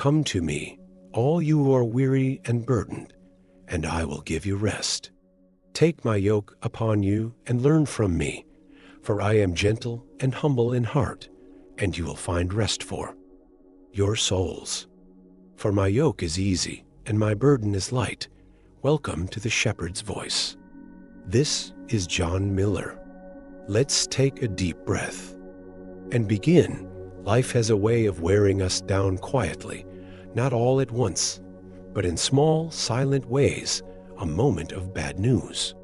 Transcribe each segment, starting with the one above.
Come to me, all you who are weary and burdened, and I will give you rest. Take my yoke upon you and learn from me, for I am gentle and humble in heart, and you will find rest for your souls. For my yoke is easy and my burden is light. Welcome to the Shepherd's Voice. This is John Miller. Let's take a deep breath and begin. Life has a way of wearing us down quietly, not all at once, but in small, silent ways. A moment of bad news,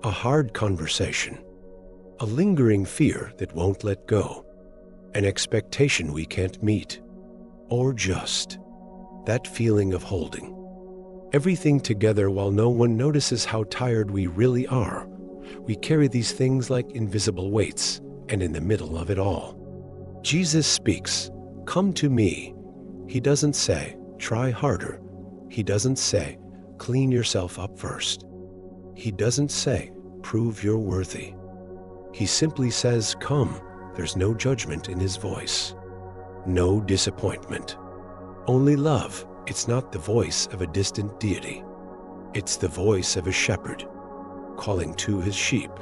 a hard conversation, a lingering fear that won't let go, an expectation we can't meet, or just that feeling of holding everything together while no one notices how tired we really are. We carry these things like invisible weights, and in the middle of it all, Jesus speaks, "Come to me." He doesn't say, "Try harder." He doesn't say, "Clean yourself up first." He doesn't say, "Prove you're worthy." He simply says, "Come." There's no judgment in his voice, no disappointment, only love. It's not the voice of a distant deity. It's the voice of a shepherd, calling to his sheep,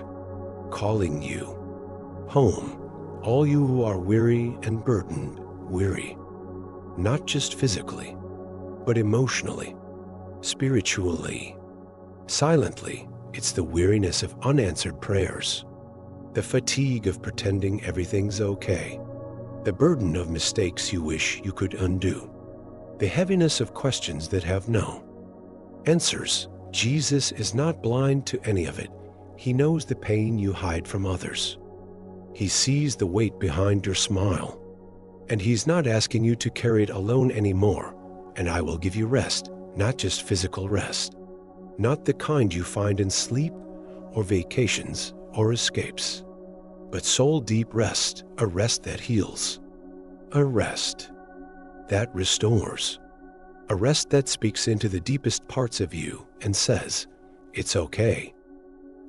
calling you home. All you who are weary and burdened, weary, not just physically, but emotionally, spiritually, silently. It's the weariness of unanswered prayers, the fatigue of pretending everything's okay, the burden of mistakes you wish you could undo, the heaviness of questions that have no answers. Jesus is not blind to any of it. He knows the pain you hide from others. He sees the weight behind your smile, and he's not asking you to carry it alone anymore. And I will give you rest, not just physical rest, not the kind you find in sleep or vacations or escapes, but soul-deep rest, a rest that heals, a rest that restores, a rest that speaks into the deepest parts of you and says, "It's okay.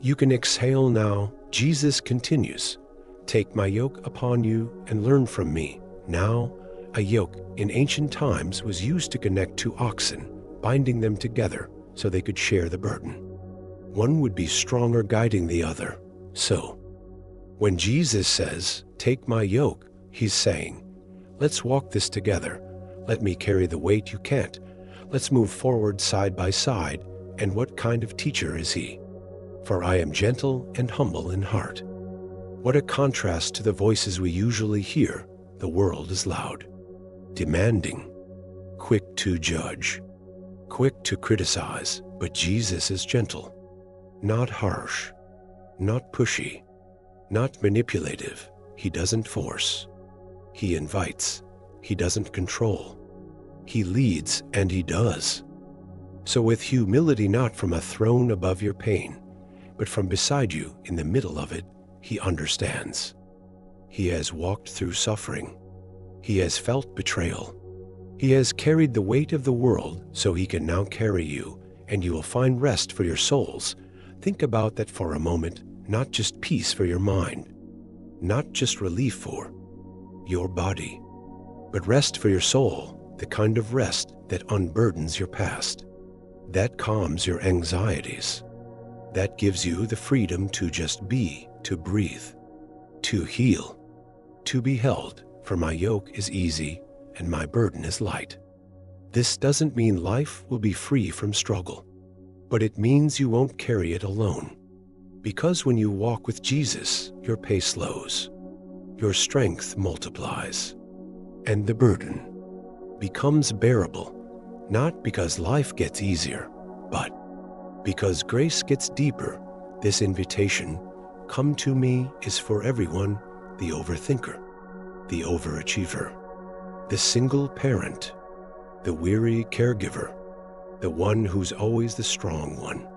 You can exhale now." Jesus continues, "Take my yoke upon you and learn from me." Now, a yoke in ancient times was used to connect two oxen, binding them together so they could share the burden. One would be stronger guiding the other. So, when Jesus says, "Take my yoke," he's saying, let's walk this together. Let me carry the weight you can't. Let's move forward side by side. And what kind of teacher is he? For I am gentle and humble in heart. What a contrast to the voices we usually hear. The world is loud, demanding, quick to judge, quick to criticize, but Jesus is gentle, not harsh, not pushy, not manipulative. He doesn't force. He invites. He doesn't control. He leads, and he does. So with humility, not from a throne above your pain, but from beside you in the middle of it, he understands. He has walked through suffering. He has felt betrayal. He has carried the weight of the world, so he can now carry you, and you will find rest for your souls. Think about that for a moment, not just peace for your mind, not just relief for your body, but rest for your soul, the kind of rest that unburdens your past, that calms your anxieties, that gives you the freedom to just be, to breathe, to heal, to be held. For my yoke is easy and my burden is light. This doesn't mean life will be free from struggle, but it means you won't carry it alone. Because when you walk with Jesus, your pace slows, your strength multiplies, and the burden becomes bearable, not because life gets easier, but because grace gets deeper. This invitation, "Come to me," is for everyone: the overthinker, the overachiever, the single parent, the weary caregiver, the one who's always the strong one,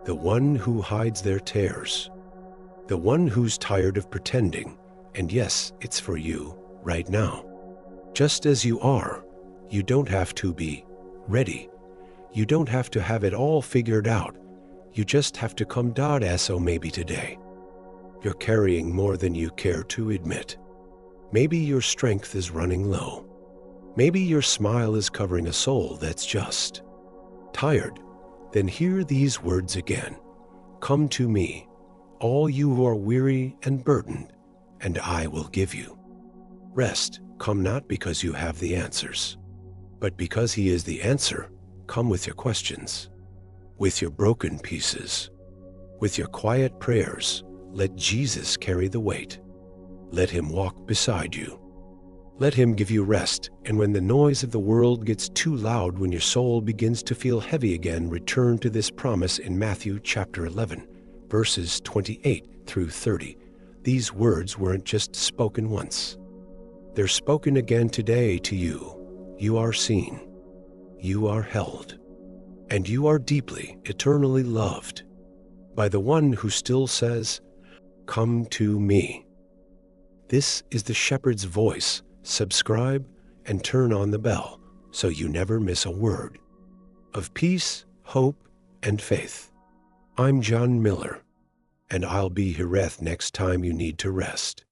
the one who hides their tears, the one who's tired of pretending. And yes, it's for you right now. Just as you are. You don't have to be ready. You don't have to have it all figured out. You just have to come. So maybe today you're carrying more than you care to admit. Maybe your strength is running low. Maybe your smile is covering a soul that's just tired. Then hear these words again. Come to me, all you who are weary and burdened, and I will give you rest. Come not because you have the answers, but because He is the answer. Come with your questions, with your broken pieces, with your quiet prayers. Let Jesus carry the weight. Let Him walk beside you. Let Him give you rest, and when the noise of the world gets too loud, when your soul begins to feel heavy again, return to this promise in Matthew chapter 11, verses 28 through 30. These words weren't just spoken once. They're spoken again today to you. You are seen, you are held, and you are deeply, eternally loved by the one who still says, "Come to me." This is the shepherd's voice. Subscribe and turn on the bell so you never miss a word of peace, hope, and faith. I'm John Miller, and I'll be here next time you need to rest.